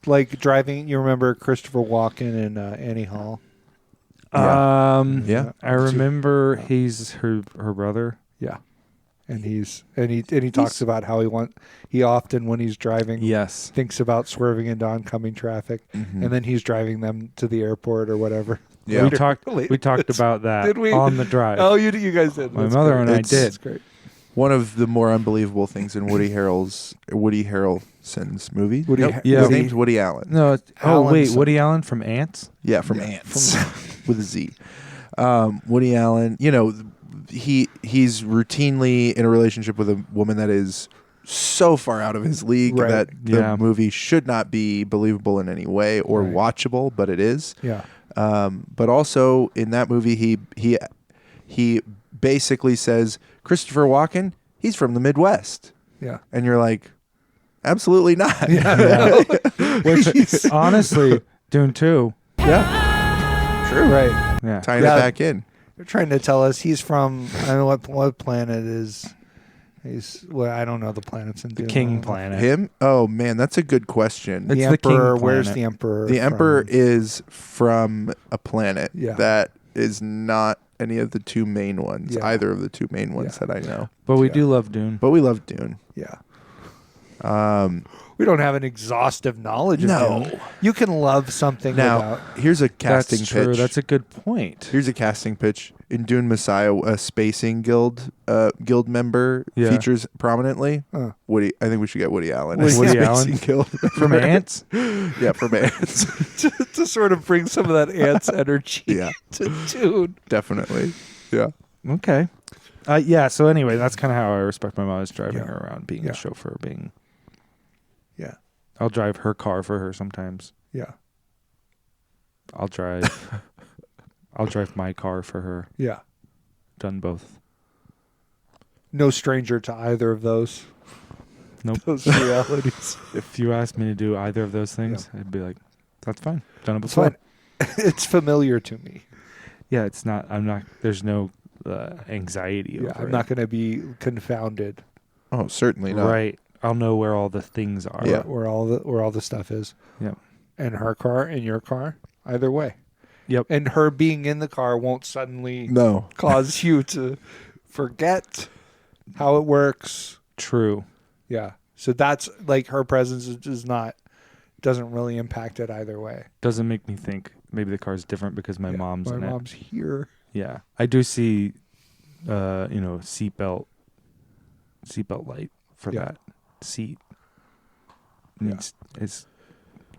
Like driving. You remember Christopher Walken in Annie Hall? Yeah. Yeah. I remember he's her brother. Yeah. And he talks about how he often when he's driving Yes. thinks about swerving into oncoming traffic, Mhm. and then he's driving them to the airport or whatever. Yeah. We talked It's- about that Did we? on the drive. Oh, you guys did. My That's mother great. and I It's- did. That's great. One of the more unbelievable things in Woody Harrelson's movie. Woody Nope, Ha- Yeah. his name's Woody Allen. No, Alan wait, something. Woody Allen from Ants? Yeah, from Yeah, Ants with a Z. Woody Allen, he's routinely in a relationship with a woman that is so far out of his league Right. that the Yeah. movie should not be believable in any way or Right. watchable, but it is. Yeah. But also in that movie, he basically says Christopher Walken, he's from the Midwest, Yeah. and you're like, absolutely not. Yeah. Which, honestly, Dune 2. Yeah, true. Right. Yeah. Tying Yeah. it back in. They're trying to tell us he's from I don't know what planet is. I don't know the planets in The Dune. King planet. Him? Oh man, that's a good question. The It's the King Emperor. Where's planet. the Emperor? The Emperor from? is from a planet Yeah. that is not any of the two main ones, Yeah. either of the two main ones Yeah. that I know. But we Yeah. do love Dune. But we love Dune. Yeah. Um, We don't have an exhaustive knowledge of No. Dune. You can love something now, without. here's a casting That's pitch. true. That's a good point. Here's a casting pitch. In Dune Messiah, a spacing guild member Yeah. features prominently. Huh. Woody, I think we should get Woody Allen. Woody as Woody the Allen? spacing guild From Ants? yeah, from Ants. to sort of bring some of that ants energy Yeah. to Dune. Definitely. Yeah. Okay. Yeah, so anyway, that's kind of how I respect my mom, is driving Yeah. her around, being Yeah. a chauffeur, Yeah. I'll drive her car for her sometimes. Yeah. I'll drive. I'll drive my car for her. Yeah. Done both. No stranger to either of those. Nope. Those realities. If you asked me to do either of those things, I'd be like, that's fine. Done it It's before. fine. It's familiar to me. Yeah, it's not. I'm not. There's no anxiety Yeah, over I'm it. not going to be confounded. Oh, certainly not. Right. I'll know where all the things are. Yeah. Where all the stuff is. Yeah. And her car and your car, either way. Yep. And her being in the car won't suddenly No. cause you to forget how it works. True. Yeah. So that's like her presence doesn't really impact it either way. Doesn't make me think maybe the car's different because my mom's in mom's here. it. Yeah. I do see, seatbelt light for Yeah. that seat. Yeah. It's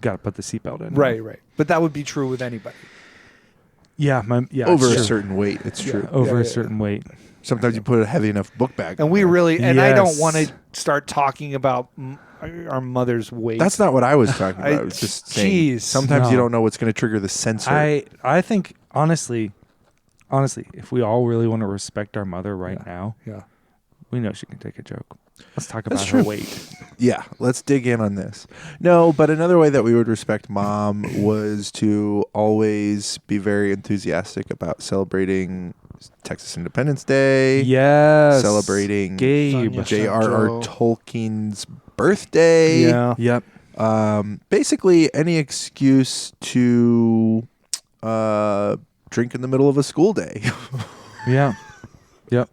got to put the seatbelt in. Right. But that would be true with anybody. Yeah. Over it's a true. certain weight, it's Yeah. true. Over Yeah, a certain weight. Sometimes you put a heavy enough book bag. And on we there. really, and I don't Yes. want to start talking about our mother's weight. That's not what I was talking about. I- I was just saying. Jeez. Sometimes you No. don't know what's going to trigger the sensor. I think honestly, if we all really want to respect our mother right now, Yeah. we know she can take a joke. Let's talk about That's her true. weight. Yeah, let's dig in on this. No, but another way that we would respect mom was to always be very enthusiastic about celebrating Texas Independence Day. Yes. Celebrating Gabe. Sonia. J.R.R. Joe. Tolkien's birthday. Yeah. Yep. Basically, any excuse to drink in the middle of a school day. Yeah. Yep.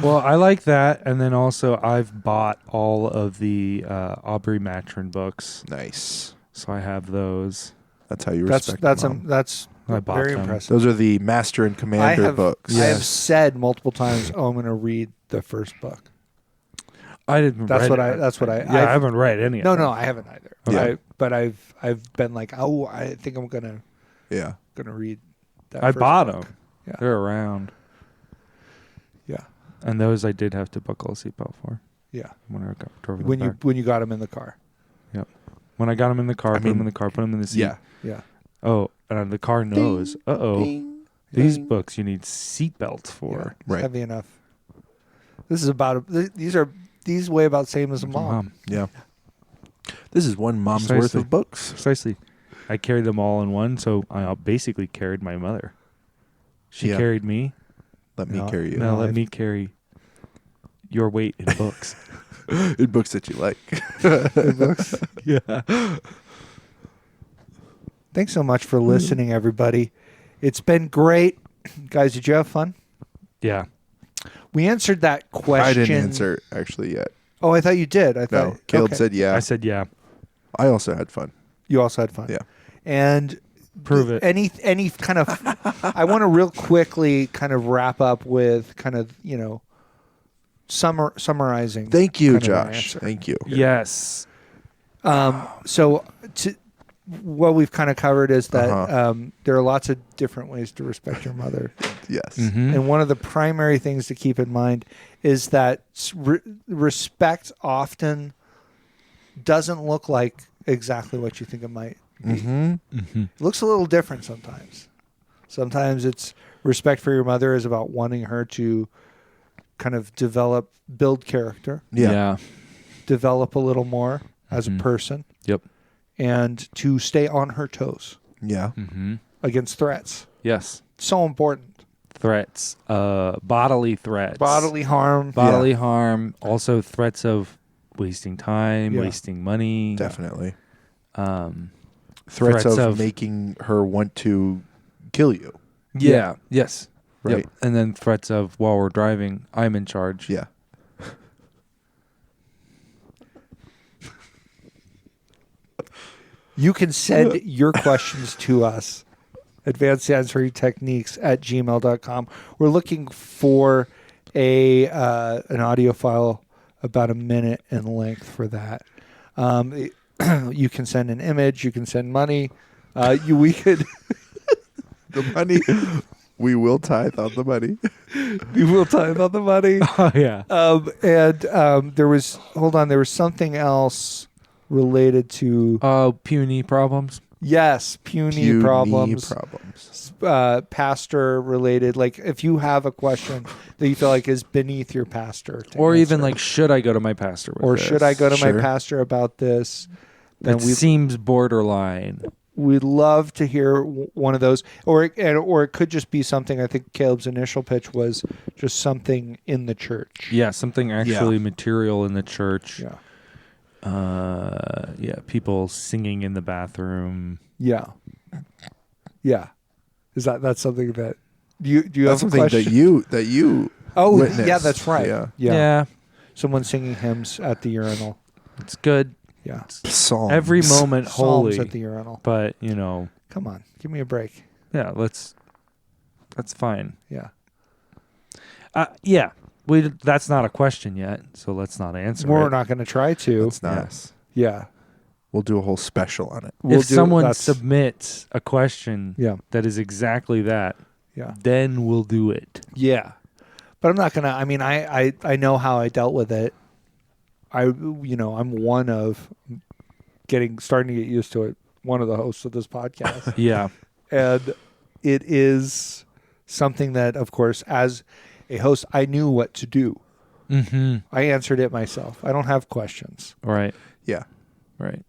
Well, I like that, and then also I've bought all of the Aubrey Matron books, Nice. so I have those. That's how you That's respect mom. that's I bought very them. impressive. Those are the Master and Commander books. I have Yes. said multiple times, "Oh, I'm going to read the first book." I didn't. That's read what it. I. That's what I. Yeah, I haven't read any. No, of them. no, I haven't either. Yeah. But I've been like, oh, I think I'm gonna Yeah. read that. I first bought book. them. Yeah. They're around, Yeah, and those I did have to buckle a seatbelt for yeah. when I drove them When back. you got them in the car. When I got them in the car, I put them mean, in the car, put them in the seat. Yeah. Yeah. Oh, and the car knows. Ding, These ding. books you need seatbelts for. Yeah. Right. Heavy enough. This is about. These weigh about the same as a mom. Yeah. This is one mom's worth Precisely. of books. Precisely. I carried them all in one, so I basically carried my mother. She Yeah. carried me. Let me No. carry you. Now let I've- me carry your weight in books. In books that you like. Yeah. Thanks so much for listening, everybody. It's been great, guys. Did you have fun? Yeah. We answered that question. I didn't answer actually yet. Oh, I thought you did. I thought No. Caleb okay. said yeah. I said yeah. I also had fun. You also had fun. Yeah. And Prove it. Any kind of I want to real quickly kind of wrap up with kind of, summarizing. Thank you, kind of our Josh. answer. Thank you. Yes. So what we've kind of covered is that Uh-huh. there are lots of different ways to respect your mother. Yes. Mhm. And one of the primary things to keep in mind is that respect often doesn't look like exactly what you think it might be. Mm-hmm. Mhm. It looks a little different sometimes. Sometimes it's respect for your mother is about wanting her to kind of build character, Yeah. develop a little more as a Mhm. person, Yep. and to stay on her toes Yeah. Mhm. against threats. Yes. So important. Threats. Bodily threats. Bodily harm. Bodily harm. Also threats of wasting time, Yeah. wasting money. Definitely. Um, Threats, Threats of, of- making her want to kill you. yeah. Yes. Right. Yep. And then threats of while we're driving, I'm in charge. Yeah. You can send your questions to us, advancedansweringtechniques@gmail.com. We're looking for an audio file about a minute in length for that. You can send an image. You can send money. We could. The money. We will tithe on the money. We will time on the money. Oh yeah. There was something else related to Puny problems. Yes, puny problems. problems. Pastor related. Like if you have a question that you feel like is beneath your pastor, to Or even answer, like, should I go to my pastor with or this? should I go to my Sure. pastor about this? That Then we seems borderline. we'd love to hear one of those, or it could just be something. I think Caleb's initial pitch was just something in the church. Yeah, something actually material in the church. Yeah. People singing in the bathroom. Yeah. Yeah. That's something that do you That's have a something question? that you Oh, witnessed. yeah, that's right. Yeah. Yeah. Someone singing hymns at the urinal. It's good. Yeah. Psalms. Every moment Psalms holy. at the urinal. But, Come on, give me a break. yeah, that's fine. Yeah. That's not a question yet, so let's not answer We're it. not going to try to. That's not. Yes. Yeah. We'll do a whole special on it. We'll If do- someone that's- submits a question Yeah. that is exactly that, Yeah. then we'll do it. Yeah. But I'm not going to, I mean, I know how I dealt with it. I'm one of starting to get used to it. One of the hosts of this podcast. Yeah. And it is something that, of course, as a host, I knew what to do. Mm-hmm. I answered it myself. I don't have questions. Right. Yeah. Right.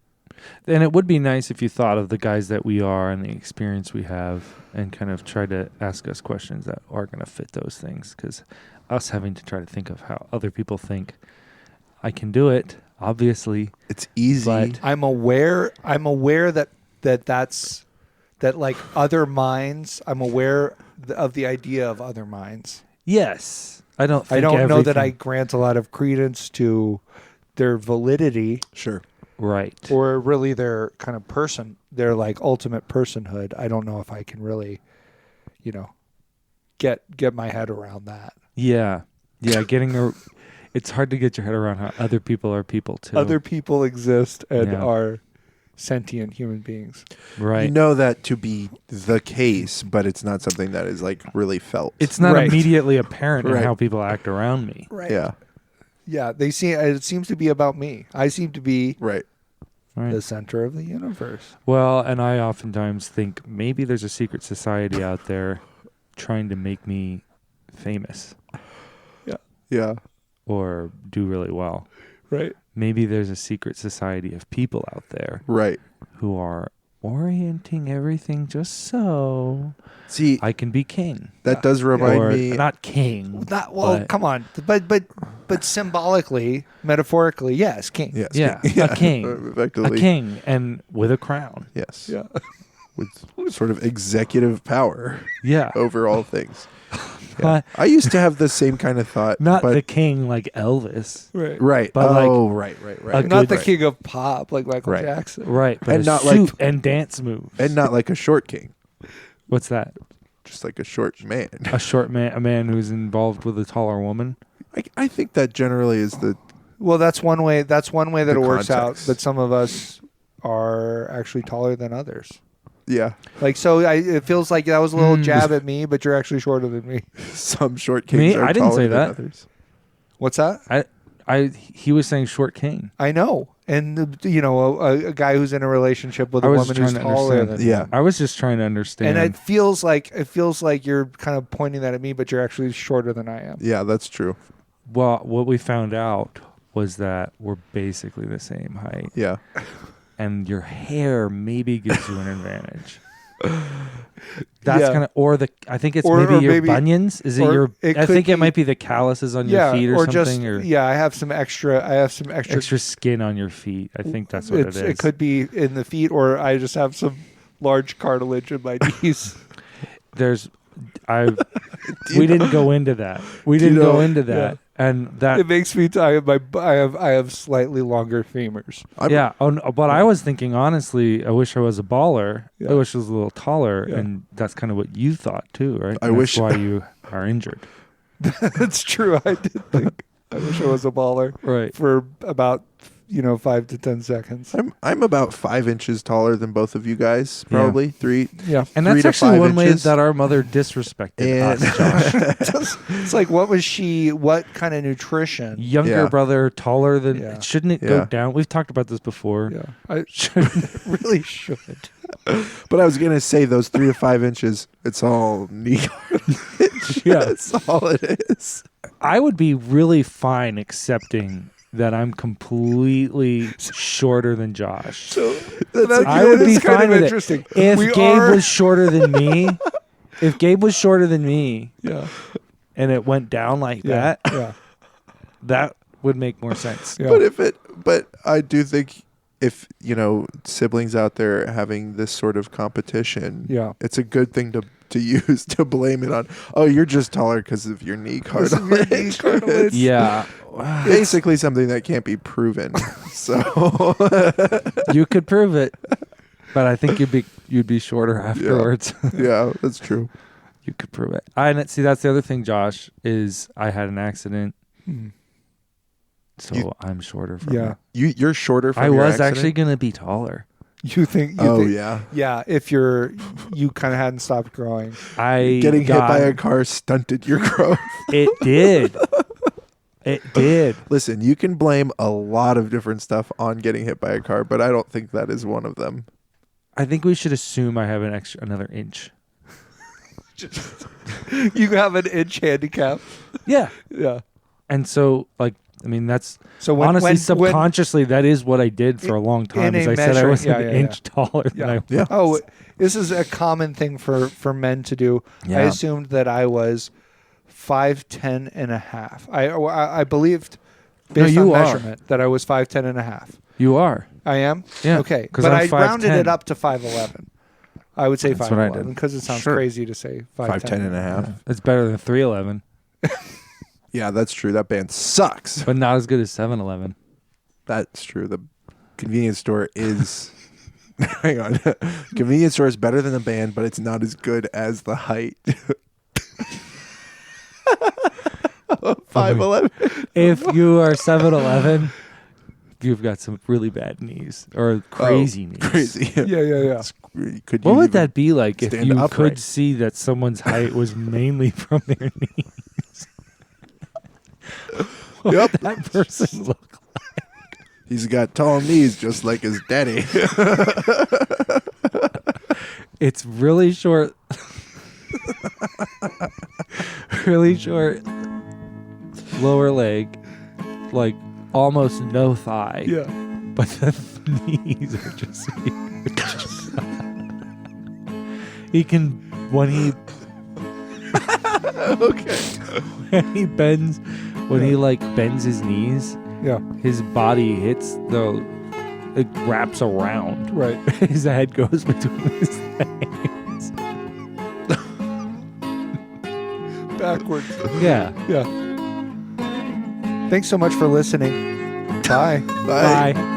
And it would be nice if you thought of the guys that we are and the experience we have and kind of try to ask us questions that are going to fit those things. Because us having to try to think of how other people think, I can do it, obviously. It's easy. But- I'm aware that's like other minds. I'm aware of the idea of other minds. Yes. I don't know that I everything- grant a lot of credence to their validity Sure. Right. or really their kind of their like ultimate personhood. I don't know if I can really, get my head around that. Yeah. Yeah. It's hard to get your head around how other people are people too. Other people exist and Yeah. are sentient human beings. Right. You know that to be the case, but it's not something that is like really felt. It's not Right. immediately apparent in Right. how people act around me. Right. Yeah. Yeah. It seems to be about me. I seem to be Right. Right. the center of the universe. Well, and I oftentimes think maybe there's a secret society out there trying to make me famous Yeah. or do really well. Right. Maybe there's a secret society of people out there Right. who are orienting everything just so See, I can be king. that does remind Or me. not king. Well, come on. But symbolically, metaphorically, yes, king. Yes. Yeah, a king. A Effectively. king and with a crown. Yes. Yeah. With sort of executive power Yeah. over all things. But I used to have the same kind of thought. not but, the king like Elvis. Right. Right. but like right. a Not the good- king of pop like Michael Right. Jackson. Right. But And a not suit like- and dance moves. And not like a short king, What's that? just like a short man. A short man, a man who's involved with a taller woman. I think that generally is the. Well, that's one way. That's one way that The it works context. out. But some of us are actually taller than others. Yeah. Like so, it feels like that was a little jab at me, but you're actually shorter than me. Some short kings Me? are I didn't taller say than that. others. What's that? He was saying short king. I know, and a guy who's in a relationship with I a was woman who's trying to taller understand. than Yeah. him. I was just trying to understand. And it feels like you're kind of pointing that at me, but you're actually shorter than I am. Yeah, that's true. Well, what we found out was that we're basically the same height, Yeah. and your hair maybe gives you an advantage. That's Yeah. kind of, I think it's Or maybe your maybe- bunions. Is it or your? it I could think be- it might be the calluses on Yeah, your feet or something, just or I have some extra. extra skin on your feet. I think that's what it is. It could be in the feet, or I just have some large cartilage in my knees. We didn't go into that. We Do you didn't go know- into that, and that It makes me tired. I have slightly longer femurs. yeah. Oh, no, but I was thinking honestly, I wish I was a baller. Yeah. I wish I was a little taller, Yeah. and that's kind of what you thought too, right? I And wish- that's why you are injured, That's true. I did think I wish I was a baller right? for about 5 to 10 seconds. I'm about 5 inches taller than both of you guys, probably 3. Yeah. And 3 that's to actually 5 one way inches. that our mother disrespected us, Josh. It's like, what kind of nutrition? Younger Yeah. brother, taller than. Yeah. Shouldn't it Yeah. go down? We've talked about this before. Yeah. I really should. But I was gonna say those 3 to 5 inches. It's all knee cartilage. Yeah. That's all it is. I would be really fine accepting that I'm completely shorter than Josh. I would be kind fine of with interesting. it. If We Gabe are- was shorter than me, Yeah. and it went down like Yeah. that, Yeah. that would make more sense. Yeah. But I do think if siblings out there having this sort of competition, Yeah. it's a good thing to use to blame it on. Oh, you're just taller because of your knee cartilage. Yeah. Basically, something that can't be proven. So You could prove it, but I think you'd be shorter afterwards. yeah, that's true. You could prove it. See, that's the other thing, Josh, is I had an accident, so I'm shorter from Yeah. it. You're shorter from I your was accident? actually gonna be taller. You think? Yeah. Yeah. If you kind of hadn't stopped growing. Getting hit by a car stunted your growth. It did. It did. Listen, you can blame a lot of different stuff on getting hit by a car, but I don't think that is one of them. I think we should assume I have another inch. You have an inch handicap. Yeah. Yeah. And so, that's So honestly subconsciously that is what I did for a long time. in Is a I said I measuring- was yeah, an yeah, inch taller than I was. Yeah. Oh, this is a common thing for men to do. I Yeah. assumed that I was 5'10" and a half. I believed based on you are. measurement that I was 5'10" and a half. You are. I am? Yeah, Okay. 'cause But I'm I rounded 5'10". it up to 5'11". I would say That's what I 5'11" did. because it sounds Sure. crazy to say 5'10". 5'10" and a half. It's better than 311, Yeah, that's true. That band sucks. but not as good as 711. That's true. The convenience store is. Hang on. Convenience store is better than the band, but it's not as good as the height. 5'11". If you are 711, you've got some really bad knees or crazy knees. Crazy. Yeah. Could What you would even that be like if stand you upright? could see that someone's height was mainly from their knees? What Yep. would that person look like? He's got tall knees just like his daddy. It's really short. Really short lower leg, like almost no thigh. Yeah. But the knees are just huge. He can when he bends his knees, Yeah. his body hits it wraps around. Right. His head goes between his legs. Backwards. Yeah. Yeah. Thanks so much for listening. Bye. Bye. Bye.